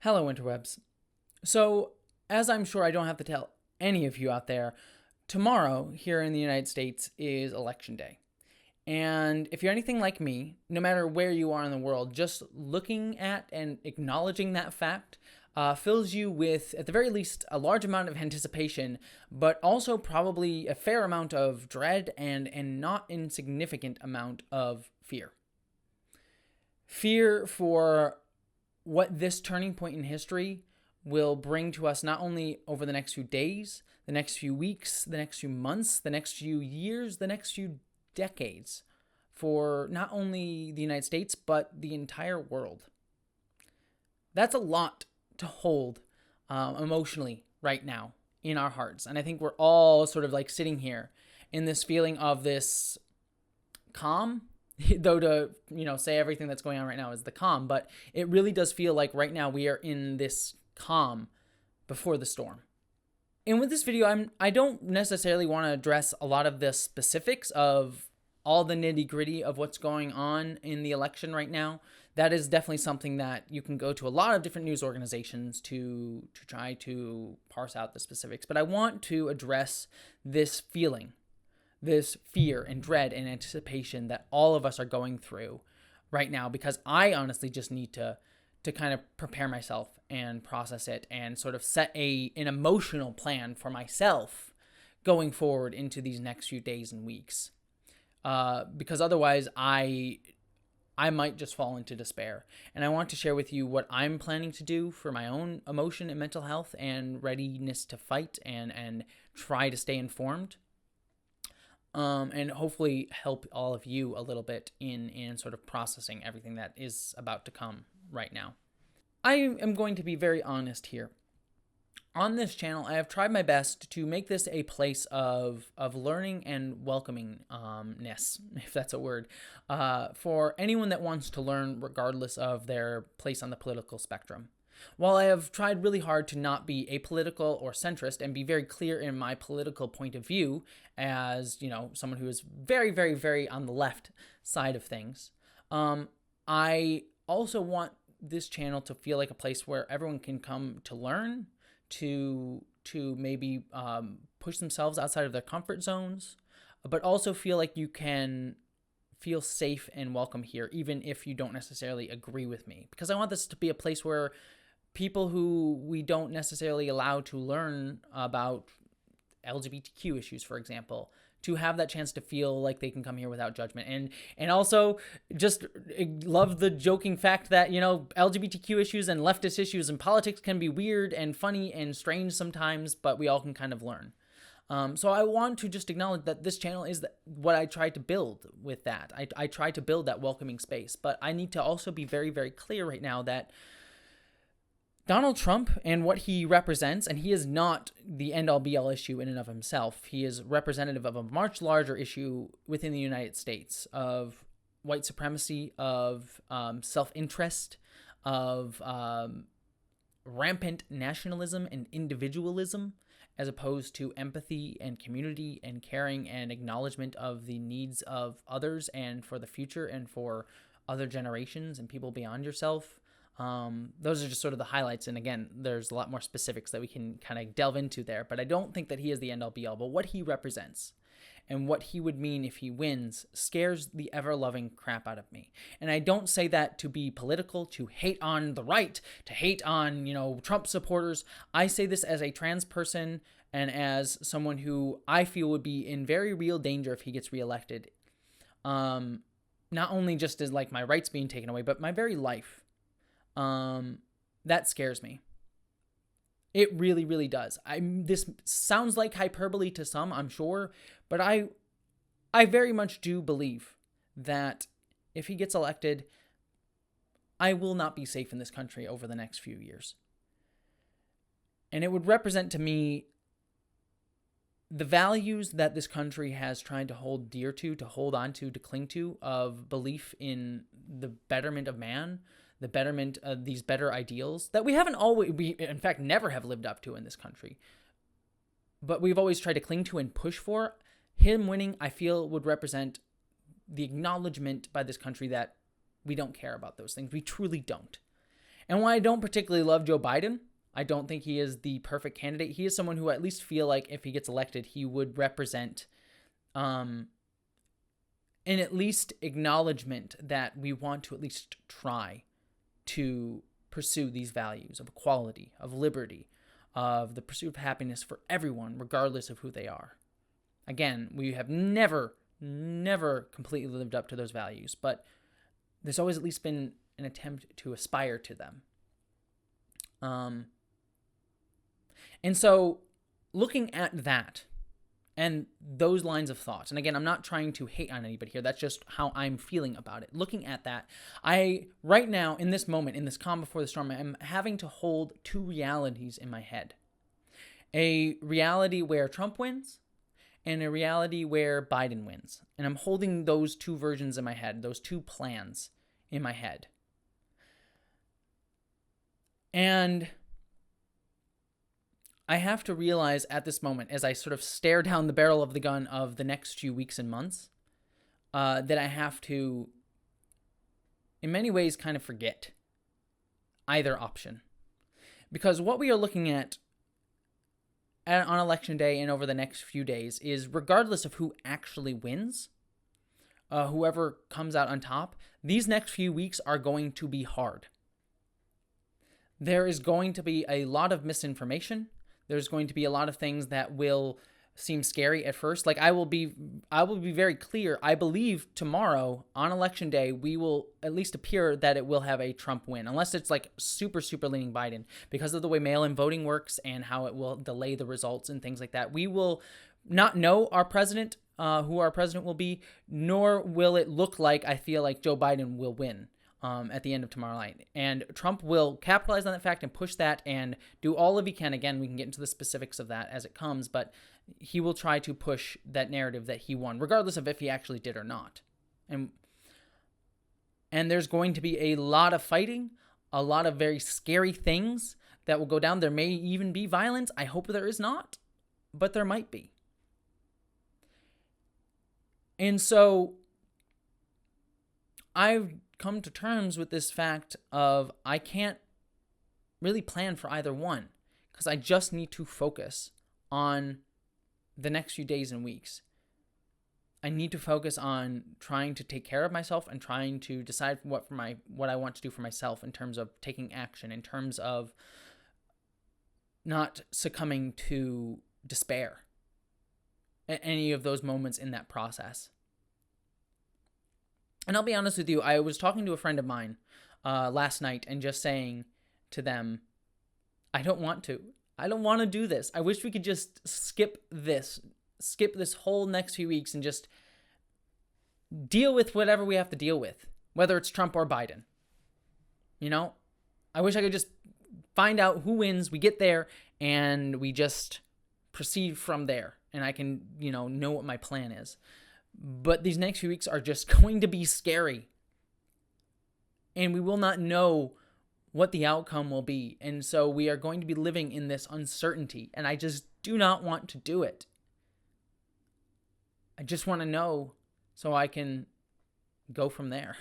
Hello, interwebs. So, as I'm sure I don't have to tell any of you out there, tomorrow here in the United States is Election Day. And if you're anything like me, no matter where you are in the world, just looking at and acknowledging that fact fills you with, at the very least, a large amount of anticipation, but also probably a fair amount of dread and not insignificant amount of fear. Fear for what this turning point in history will bring to us, not only over the next few days, the next few weeks, the next few months, the next few years, the next few decades, for not only the United States, but the entire world. That's a lot to hold emotionally right now in our hearts. And I think we're all sort of like sitting here in this feeling of this calm, though to say everything that's going on right now is the calm, but it really does feel like right now we are in this calm before the storm. And with this video, I don't necessarily want to address a lot of the specifics of all the nitty-gritty of what's going on in the election right now. That is definitely something that you can go to a lot of different news organizations to try to parse out the specifics. But I want to address this feeling, this fear and dread and anticipation that all of us are going through right now, because I honestly just need to kind of prepare myself and process it and sort of set an emotional plan for myself going forward into these next few days and weeks. Because otherwise I might just fall into despair. And I want to share with you what I'm planning to do for my own emotion and mental health and readiness to fight and try to stay informed. And hopefully help all of you a little bit in sort of processing everything that is about to come right now. I am going to be very honest here. On this channel, I have tried my best to make this a place of learning and welcomingness, if that's a word, for anyone that wants to learn regardless of their place on the political spectrum. While I have tried really hard to not be apolitical or centrist and be very clear in my political point of view as, someone who is very, very, very on the left side of things, I also want this channel to feel like a place where everyone can come to learn, to maybe push themselves outside of their comfort zones, but also feel like you can feel safe and welcome here, even if you don't necessarily agree with me. Because I want this to be a place where people who we don't necessarily allow to learn about LGBTQ issues, for example, to have that chance to feel like they can come here without judgment. And also just love the joking fact that, LGBTQ issues and leftist issues and politics can be weird and funny and strange sometimes, but we all can kind of learn. So I want to just acknowledge that this channel is what I tried to build with that. I tried to build that welcoming space, but I need to also be very, very clear right now that Donald Trump and what he represents, and he is not the end-all be-all issue in and of himself. He is representative of a much larger issue within the United States of white supremacy, of self-interest, of rampant nationalism and individualism, as opposed to empathy and community and caring and acknowledgement of the needs of others and for the future and for other generations and people beyond yourself. Those are just sort of the highlights. And again, there's a lot more specifics that we can kind of delve into there, but I don't think that he is the end all be all. But what he represents and what he would mean if he wins scares the ever-loving crap out of me. And I don't say that to be political, to hate on the right, to hate on, Trump supporters. I say this as a trans person and as someone who I feel would be in very real danger if he gets reelected. Not only just as like my rights being taken away, but my very life. That scares me. It really, really does. This sounds like hyperbole to some, I'm sure, but I very much do believe that if he gets elected, I will not be safe in this country over the next few years. And it would represent to me the values that this country has tried to hold dear to hold on to cling to, of belief in the betterment of man, the betterment of these better ideals that we in fact never have lived up to in this country, but we've always tried to cling to and push for. Him winning, I feel, would represent the acknowledgement by this country that we don't care about those things. We truly don't. And while I don't particularly love Joe Biden, I don't think he is the perfect candidate. He is someone who I at least feel like if he gets elected, he would represent an at least acknowledgement that we want to at least try to pursue these values of equality, of liberty, of the pursuit of happiness for everyone, regardless of who they are. Again, we have never completely lived up to those values, but there's always at least been an attempt to aspire to them. And so looking at that and those lines of thoughts, and again, I'm not trying to hate on anybody here. That's just how I'm feeling about it. Looking at that, right now, in this moment, in this calm before the storm, I'm having to hold two realities in my head. A reality where Trump wins and a reality where Biden wins. And I'm holding those two versions in my head, those two plans in my head. And I have to realize at this moment, as I sort of stare down the barrel of the gun of the next few weeks and months, that I have to, in many ways, kind of forget either option. Because what we are looking at on Election Day and over the next few days is, regardless of who actually wins, whoever comes out on top, these next few weeks are going to be hard. There is going to be a lot of misinformation. There's going to be a lot of things that will seem scary at first. Like I will be very clear. I believe tomorrow on Election Day, we will at least appear that it will have a Trump win, unless it's like super leaning Biden, because of the way mail-in voting works and how it will delay the results and things like that. We will not know our president, who our president will be, nor will it look like I feel like Joe Biden will win at the end of tomorrow night. And Trump will capitalize on that fact and push that and do all of he can. Again, we can get into the specifics of that as it comes, but he will try to push that narrative that he won, regardless of if he actually did or not. And there's going to be a lot of fighting, a lot of very scary things that will go down. There may even be violence. I hope there is not, but there might be. And so I've come to terms with this fact of I can't really plan for either one, because I just need to focus on the next few days and weeks. I need to focus on trying to take care of myself and trying to decide what I want to do for myself in terms of taking action, in terms of not succumbing to despair at any of those moments in that process. And I'll be honest with you, I was talking to a friend of mine last night and just saying to them, I don't want to do this. I wish we could just skip this whole next few weeks and just deal with whatever we have to deal with, whether it's Trump or Biden. You know, I wish I could just find out who wins, we get there, and we just proceed from there. And I can, know what my plan is. But these next few weeks are just going to be scary. And we will not know what the outcome will be. And so we are going to be living in this uncertainty. And I just do not want to do it. I just want to know so I can go from there.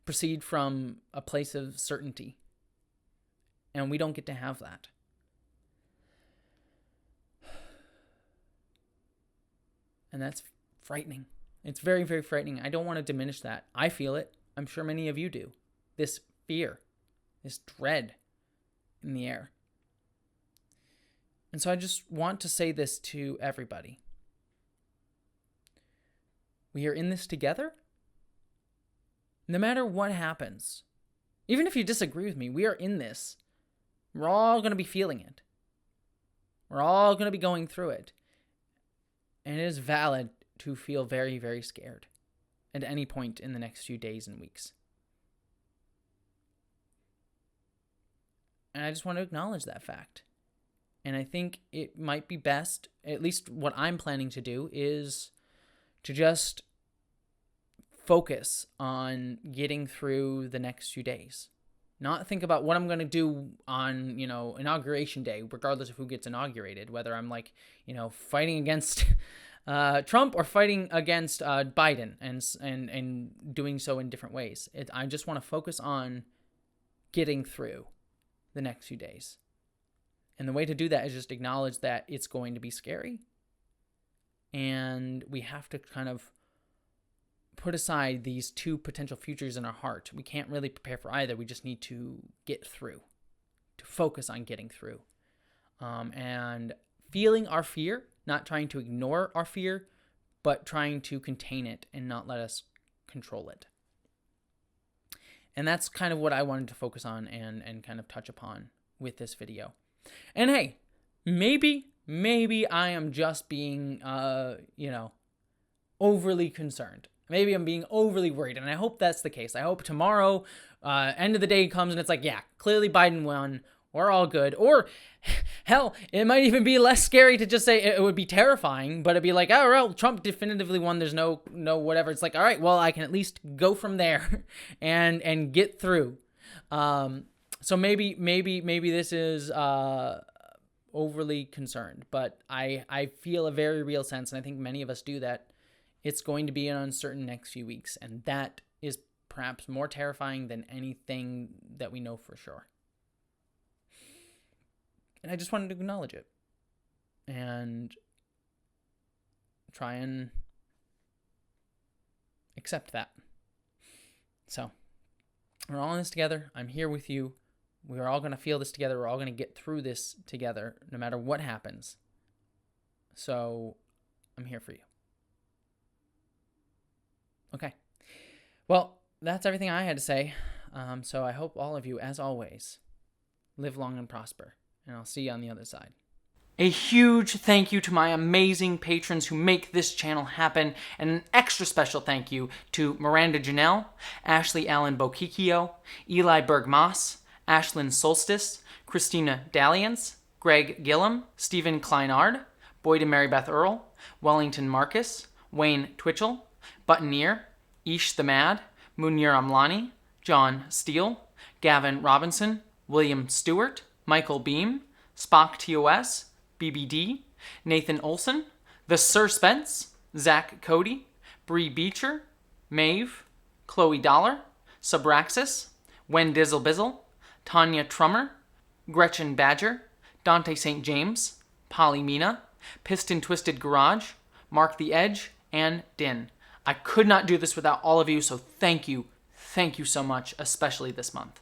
Proceed from a place of certainty. And we don't get to have that. And that's frightening. It's very, very frightening. I don't want to diminish that. I feel it. I'm sure many of you do. This fear, this dread in the air. And so I just want to say this to everybody. We are in this together. No matter what happens, even if you disagree with me, we are in this. We're all going to be feeling it. We're all going to be going through it. And it is valid to feel very, very scared at any point in the next few days and weeks. And I just want to acknowledge that fact. And I think it might be best, at least what I'm planning to do, is to just focus on getting through the next few days. Not think about what I'm going to do on, Inauguration Day, regardless of who gets inaugurated, whether I'm fighting against Trump or fighting against Biden and doing so in different ways. I just want to focus on getting through the next few days. And the way to do that is just acknowledge that it's going to be scary. And we have to kind of put aside these two potential futures in our heart. We can't really prepare for either. We just need to get through, to focus on getting through. And feeling our fear, not trying to ignore our fear, but trying to contain it and not let us control it. And that's kind of what I wanted to focus on and kind of touch upon with this video. And hey, maybe I am just being, overly concerned. Maybe I'm being overly worried, and I hope that's the case. I hope tomorrow, end of the day comes and it's like, yeah, clearly Biden won. We're all good. Or, hell, it might even be less scary to just say it would be terrifying, but it'd be like, oh, well, Trump definitively won. There's no whatever. It's like, all right, well, I can at least go from there and get through. So maybe this is overly concerned, but I feel a very real sense, and I think many of us do, that it's going to be an uncertain next few weeks, and that is perhaps more terrifying than anything that we know for sure. And I just wanted to acknowledge it and try and accept that. So we're all in this together. I'm here with you. We're all going to feel this together. We're all going to get through this together, no matter what happens. So I'm here for you. Okay. Well, that's everything I had to say. So I hope all of you, as always, live long and prosper. And I'll see you on the other side. A huge thank you to my amazing patrons who make this channel happen, and an extra special thank you to Miranda Janelle, Ashley Allen Bokikio, Eli Berg-Moss, Ashlyn Solstice, Christina Dalliance, Greg Gillum, Stephen Kleinard, Boyd and Mary Beth Earl, Wellington Marcus, Wayne Twitchell, Buttoneer, Ish the Mad, Munir Amlani, John Steele, Gavin Robinson, William Stewart, Michael Beam, Spock TOS, BBD, Nathan Olson, The Sir Spence, Zach Cody, Bree Beecher, Maeve, Chloe Dollar, Subraxis, Wen Dizzle Bizzle, Tanya Trummer, Gretchen Badger, Dante St. James, Polly Mina, Piston Twisted Garage, Mark the Edge, and Din. I could not do this without all of you, so thank you so much, especially this month.